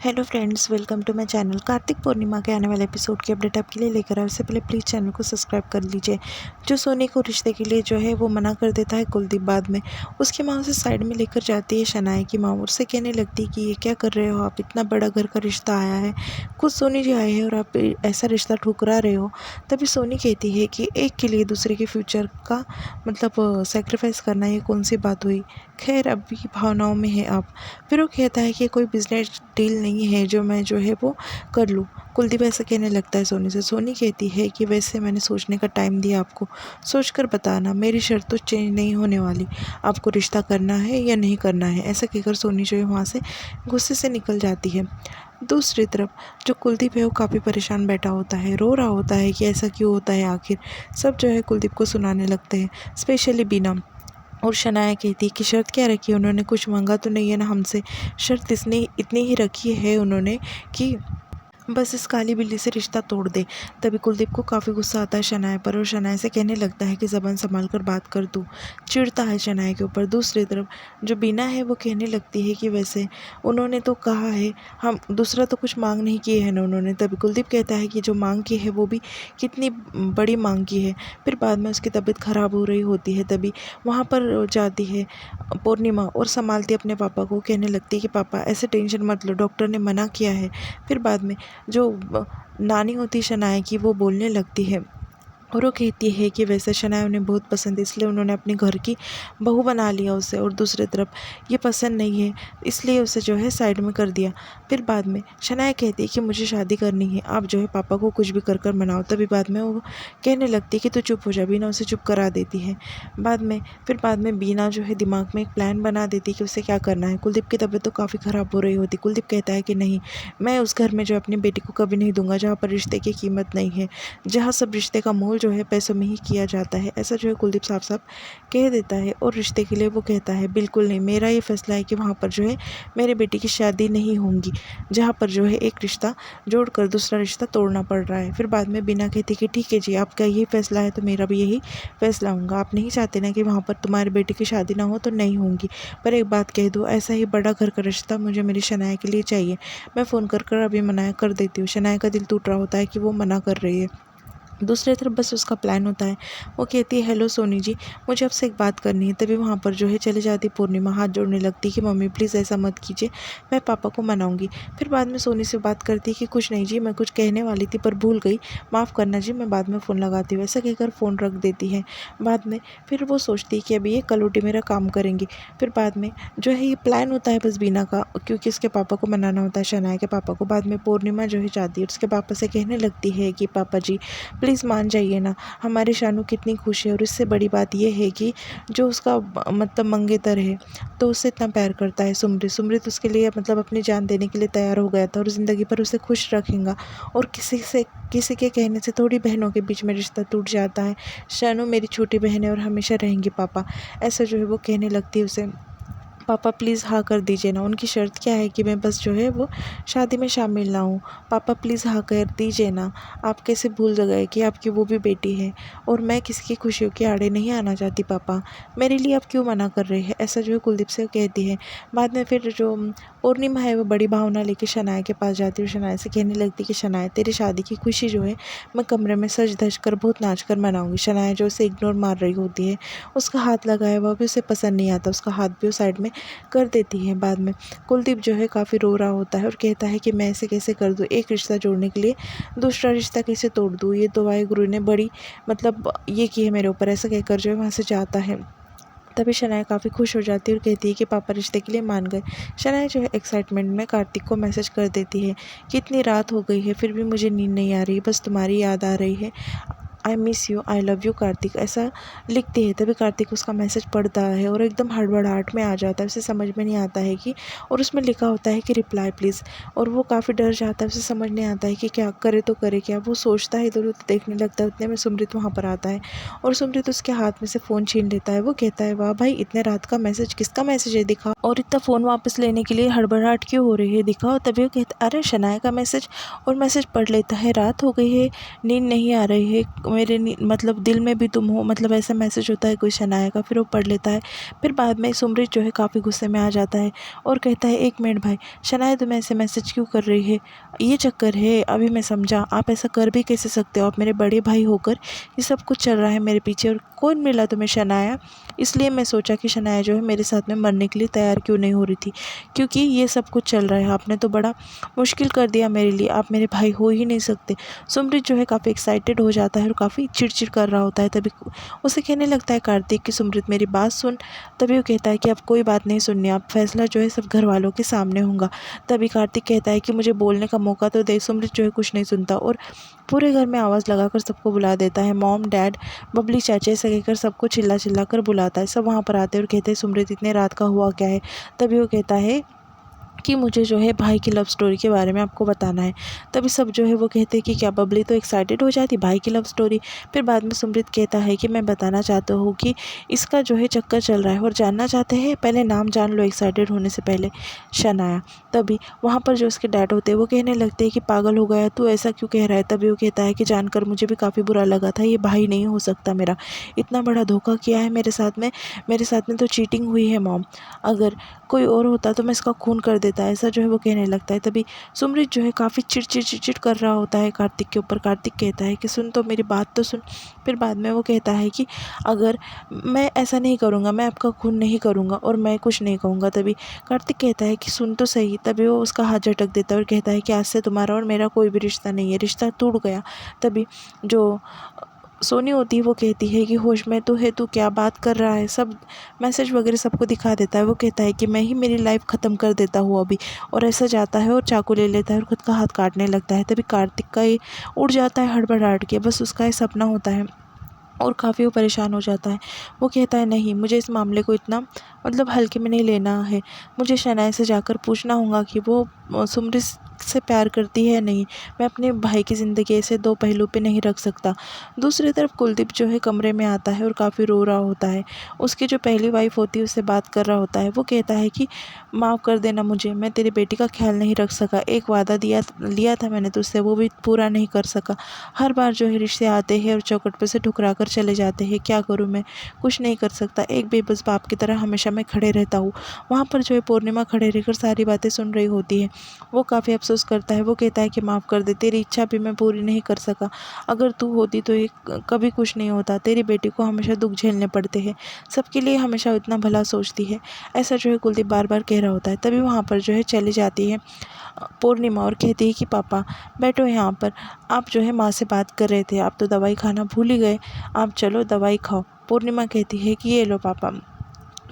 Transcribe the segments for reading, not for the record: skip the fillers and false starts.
Hello friends, welcome to my channel. Kartik Purnima के आने वाले एपिसोड की अपडेट आपके लिए लेकर आए। उससे पहले प्लीज़ चैनल को सब्सक्राइब कर लीजिए। जो सोनी को रिश्ते के लिए जो है वो मना कर देता है कुलदीप। बाद में उसकी माँ उसे साइड में लेकर जाती है। शनाया की माँ उससे कहने लगती है कि ये क्या कर रहे हो आप, इतना बड़ा घर का रिश्ता आया है, खुद सोनी जी आए हैं और आप ऐसा रिश्ता ठुकरा रहे हो। तभी सोनी कहती है कि एक के लिए दूसरे के फ्यूचर का मतलब सेक्रीफाइस करना ये कौन सी बात हुई। खैर अभी भावनाओं में है आप। फिर वो कहता है कि कोई बिजनेस डील नहीं है जो मैं जो है वो कर लूँ। कुलदीप ऐसा कहने लगता है सोनी से। सोनी कहती है कि वैसे मैंने सोचने का टाइम दिया आपको, सोचकर बताना, मेरी शर्त तो चेंज नहीं होने वाली, आपको रिश्ता करना है या नहीं करना है। ऐसा कहकर सोनी जो है वहाँ से गुस्से से निकल जाती है। दूसरी तरफ जो कुलदीप है वो काफ़ी परेशान बैठा होता है, रो रहा होता है कि ऐसा क्यों होता है आखिर। सब जो है कुलदीप को सुनाने लगते हैं, स्पेशली बीना। और शनाया कहती है कि शर्त क्या रखी है, उन्होंने कुछ मांगा तो नहीं है ना हमसे। शर्त इसने इतनी ही रखी है उन्होंने कि बस इस काली बिल्ली से रिश्ता तोड़ दे। तभी कुलदीप को काफ़ी गुस्सा आता है शनाया पर, और शनाया से कहने लगता है कि ज़बान संभाल कर बात कर तू। चिढ़ता है शनाया के ऊपर। दूसरी तरफ जो बीना है वो कहने लगती है कि वैसे उन्होंने तो कहा है, हम दूसरा तो कुछ मांग नहीं किए है ना उन्होंने। तभी कुलदीप कहता है कि जो मांग की है वो भी कितनी बड़ी मांग की है। फिर बाद में उसकी तबीयत ख़राब हो रही होती है, तभी वहाँ पर जाती है पूर्णिमा और संभालती अपने पापा को। कहने लगती है कि पापा ऐसे टेंशन मत लो, डॉक्टर ने मना किया है। फिर बाद में जो नानी होती शनाया की वो बोलने लगती है और वो कहती है कि वैसे शनाया उन्हें बहुत पसंद है, इसलिए उन्होंने अपने घर की बहू बना लिया उसे, और दूसरी तरफ ये पसंद नहीं है इसलिए उसे जो है साइड में कर दिया। फिर बाद में शनाया कहती है कि मुझे शादी करनी है, आप जो है पापा को कुछ भी कर कर मनाओ। तभी बाद में वो कहने लगती है कि तू चुप हो जा। बीना उसे चुप करा देती है। बाद में बीना जो है दिमाग में एक प्लान बना देती है कि उसे क्या करना है। कुलदीप की तबीयत तो काफ़ी ख़राब हो रही होती। कुलदीप कहता है कि नहीं, मैं उस घर में जो अपनी बेटी को कभी नहीं दूंगा जहाँ पर रिश्ते की कीमत नहीं है, जहाँ सब रिश्ते का मोल जो है पैसों में ही किया जाता है। ऐसा जो है कुलदीप साफ साफ कह देता है। और रिश्ते के लिए वो कहता है बिल्कुल नहीं, मेरा ये फैसला है कि वहाँ पर जो है मेरी बेटी की शादी नहीं होंगी, जहाँ पर जो है एक रिश्ता जोड़कर दूसरा रिश्ता तोड़ना पड़ रहा है। फिर बाद में बिना कहती कि ठीक है जी, आपका यही फैसला है तो मेरा भी यही फैसला होगा। आप नहीं चाहते ना कि वहाँ पर तुम्हारी बेटी की शादी ना हो तो नहीं होंगी, पर एक बात कह दो, ऐसा ही बड़ा घर का रिश्ता मुझे मेरी शनाया के लिए चाहिए। मैं फ़ोन कर कर अभी मना कर देती हूँ। शनाया का दिल टूट रहा होता है कि वो मना कर रही है। दूसरी तरफ बस उसका प्लान होता है। वो कहती है हेलो सोनी जी, मुझे आपसे एक बात करनी है। तभी वहाँ पर जो है चले जाती पूर्णिमा, हाथ जोड़ने लगती कि मम्मी प्लीज़ ऐसा मत कीजिए, मैं पापा को मनाऊंगी। फिर बाद में सोनी से बात करती है कि कुछ नहीं जी, मैं कुछ कहने वाली थी पर भूल गई, माफ़ करना जी, मैं बाद में फ़ोन लगाती हूँ। ऐसा कहकर फ़ोन रख देती है। बाद में फिर वो सोचती है कि अभी ये कलोटी मेरा काम करेंगी। फिर बाद में जो है ये प्लान होता है बस बीना का, क्योंकि उसके पापा को मनाना होता है, शनाया के पापा को। बाद में पूर्णिमा जो है जाती है, उसके पापा से कहने लगती है कि पापा जी प्लीज़ मान जाइए ना, हमारी शानू कितनी खुश है। और इससे बड़ी बात यह है कि जो उसका मतलब मंगेतर है तो उससे इतना प्यार करता है सुमृत। सुमृत उसके लिए मतलब अपनी जान देने के लिए तैयार हो गया था और ज़िंदगी भर उसे खुश रखेगा। और किसी के कहने से थोड़ी बहनों के बीच में रिश्ता टूट जाता है। शानू मेरी छोटी बहन है और हमेशा रहेंगी पापा। ऐसा जो है वो कहने लगती है उसे। पापा प्लीज़ हाँ कर दीजिए ना। उनकी शर्त क्या है कि मैं बस जो है वो शादी में शामिल ना हूँ। पापा प्लीज़ हाँ कर दीजिए ना। आप कैसे भूल गए कि आपकी वो भी बेटी है, और मैं किसी की खुशियों के आड़े नहीं आना चाहती पापा, मेरे लिए आप क्यों मना कर रहे हैं। ऐसा जो है कुलदीप से कहती है। बाद में फिर जो पूर्णिमा है वो बड़ी भावना लेके शनाया के पास जाती है और शनाया से कहने लगती कि शनाया तेरी शादी की खुशी जो है मैं कमरे में सज धज कर बहुत नाच कर मनाऊंगी। शनाया जो उसे इग्नोर मार रही होती है, उसका हाथ लगाया हुआ भी उसे पसंद नहीं आता, उसका हाथ भी वो साइड में कर देती है। बाद में कुलदीप जो है काफ़ी रो रहा होता है और कहता है कि मैं ऐसे कैसे कर दूँ, एक रिश्ता जोड़ने के लिए दूसरा रिश्ता कैसे तोड़ दूँ, ये तो वाहिगुरु ने बड़ी मतलब ये की है मेरे ऊपर। ऐसा कहकर जो है वहाँ से जाता है। तभी शनाया काफ़ी खुश हो जाती है और कहती है कि पापा रिश्ते के लिए मान गए। शनाया जो है एक्साइटमेंट में कार्तिक को मैसेज कर देती है कि इतनी रात हो गई है फिर भी मुझे नींद नहीं आ रही, बस तुम्हारी याद आ रही है, I miss you, I love you Kartik, ऐसा लिखती है। तभी कार्तिक उसका मैसेज पढ़ता है और एकदम हड़बड़ाहट में आ जाता है, उसे समझ में नहीं आता है कि, और उसमें लिखा होता है कि रिप्लाई प्लीज़। और वो काफ़ी डर जाता है, उसे समझ नहीं आता है कि क्या करे तो करे क्या। वो सोचता है इधर उधर देखने लगता है। उतने में सुमृत वहाँ पर आता है और सुमृत उसके हाथ में से फ़ोन छीन लेता है। वो कहता है वाह भाई, इतने रात का मैसेज, किसका मैसेज है दिखाओ, और इतना फ़ोन वापस लेने के लिए हड़बड़ाहट क्यों हो रही है दिखाओ। तभी वो कहता अरे शनाया का मैसेज, और मैसेज पढ़ लेता है। रात हो गई है, नींद नहीं आ रही है, मेरे मतलब दिल में भी तुम हो, मतलब ऐसा मैसेज होता है कोई शनाया का। फिर वो पढ़ लेता है। फिर बाद में सुमृत जो है काफ़ी गुस्से में आ जाता है और कहता है, एक मिनट भाई, शनाया तुम ऐसे मैसेज क्यों कर रही है? ये चक्कर है, अभी मैं समझा। आप ऐसा कर भी कैसे सकते हो? आप मेरे बड़े भाई होकर ये सब कुछ चल रहा है मेरे पीछे, और कौन मिला तुम्हें? शनाया। इसलिए मैं सोचा कि शनाया जो है मेरे साथ में मरने के लिए तैयार क्यों नहीं हो रही थी, क्योंकि ये सब कुछ चल रहा है। आपने तो बड़ा मुश्किल कर दिया मेरे लिए, आप मेरे भाई हो ही नहीं सकते। सुमृत जो है काफ़ी एक्साइटेड हो जाता है और काफ़ी चिड़चिड़ कर रहा होता है। तभी उसे कहने लगता है कार्तिक कि सुमृत मेरी बात सुन। तभी वो कहता है कि अब कोई बात नहीं सुननी, अब फैसला जो है सब घर वालों के सामने होगा। तभी कार्तिक कहता है कि मुझे बोलने का मौका तो दे। सुमृत जो है कुछ नहीं सुनता और पूरे घर में आवाज़ लगाकर सबको बुला देता है। मॉम, डैड, बबली, चाचे, ऐसा कहकर सबको चिल्ला चिल्ला कर बुलाता है। सब वहाँ पर आते हैं और कहते हैं, सुमृत इतने रात का हुआ क्या है? तभी वो कहता है कि मुझे जो है भाई की लव स्टोरी के बारे में आपको बताना है। तभी सब जो है वो कहते हैं कि क्या? बबली तो एक्साइटेड हो जाती, भाई की लव स्टोरी। फिर बाद में सुमृत कहता है कि मैं बताना चाहता हूँ कि इसका जो है चक्कर चल रहा है, और जानना चाहते हैं? पहले नाम जान लो एक्साइटेड होने से पहले। शनाया। तभी वहाँ पर जो उसके डैड होते हैं वो कहने लगते हैं कि पागल हो गया तू, ऐसा क्यों कह रहा है? तभी वो कहता है कि जानकर मुझे भी काफ़ी बुरा लगा था, ये भाई नहीं हो सकता मेरा, इतना बड़ा धोखा किया है मेरे साथ में तो चीटिंग हुई है मॉम। अगर कोई और होता तो मैं इसका खून कर देता, ऐसा जो है वो कहने लगता है। तभी सुमृत जो है काफ़ी चिड़चिड़ कर रहा होता है कार्तिक के ऊपर। कार्तिक कहता है कि सुन तो, मेरी बात तो सुन। फिर बाद में वो कहता है कि अगर मैं ऐसा नहीं करूँगा, मैं आपका खून नहीं करूँगा और मैं कुछ नहीं कहूँगा। तभी कार्तिक कहता है कि सुन तो सही। तभी वो उसका हाथ झटक देता है और कहता है कि आज से तुम्हारा और मेरा कोई भी रिश्ता नहीं है, रिश्ता टूट गया। तभी जो सोनी होती है वो कहती है कि होश में तो है तू, क्या बात कर रहा है? सब मैसेज वगैरह सबको दिखा देता है। वो कहता है कि मैं ही मेरी लाइफ ख़त्म कर देता हूँ अभी, और ऐसा जाता है और चाकू ले लेता है और खुद का हाथ काटने लगता है। तभी कार्तिक का ये उड़ जाता है हड़बड़ाहट के, बस उसका ये सपना होता है और काफ़ी वो परेशान हो जाता है। वो कहता है, नहीं, मुझे इस मामले को इतना मतलब हल्के में नहीं लेना है। मुझे शनाया से जाकर पूछना होगा कि वो सुमृत से प्यार करती है नहीं। मैं अपने भाई की ज़िंदगी ऐसे दो पहलू पे नहीं रख सकता। दूसरी तरफ कुलदीप जो है कमरे में आता है और काफ़ी रो रहा होता है। उसकी जो पहली वाइफ होती है उससे बात कर रहा होता है। वो कहता है कि माफ़ कर देना मुझे, मैं तेरी बेटी का ख्याल नहीं रख सका। एक वादा लिया था मैंने तुझसे, वो भी पूरा नहीं कर सका। हर बार जो है रिश्ते आते हैं और चौखट पर से ठुकरा कर चले जाते हैं। क्या करूँ मैं? कुछ नहीं कर सकता। एक बेबस बाप की तरह हमेशा मैं खड़े रहता हूँ। वहाँ पर जो है पूर्णिमा खड़े रहकर सारी बातें सुन रही होती है। वो काफ़ी अफसोस करता है। वो कहता है कि माफ़ कर दे, तेरी इच्छा भी मैं पूरी नहीं कर सका। अगर तू होती तो ये कभी कुछ नहीं होता। तेरी बेटी को हमेशा दुख झेलने पड़ते हैं, सबके लिए हमेशा इतना भला सोचती है। ऐसा जो है कुलदीप बार बार कह रहा होता है। तभी वहाँ पर जो है चली जाती है पूर्णिमा और कहती है कि पापा बैठो यहाँ पर, आप जो है माँ से बात कर रहे थे, आप तो दवाई खाना भूल ही गए, आप चलो दवाई खाओ। पूर्णिमा कहती है कि ये लो पापा।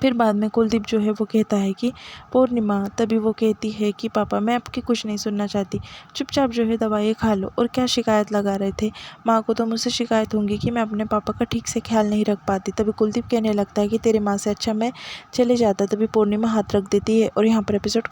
फिर बाद में कुलदीप जो है वो कहता है कि पूर्णिमा। तभी वो कहती है कि पापा मैं आपकी कुछ नहीं सुनना चाहती, चुपचाप जो है दवाई खा लो। और क्या शिकायत लगा रहे थे? माँ को तो मुझसे शिकायत होंगी कि मैं अपने पापा का ठीक से ख्याल नहीं रख पाती। तभी कुलदीप कहने लगता है कि तेरी माँ से अच्छा मैं चले जाता। तभी पूर्णिमा हाथ रख देती है और यहाँ पर एपिसोड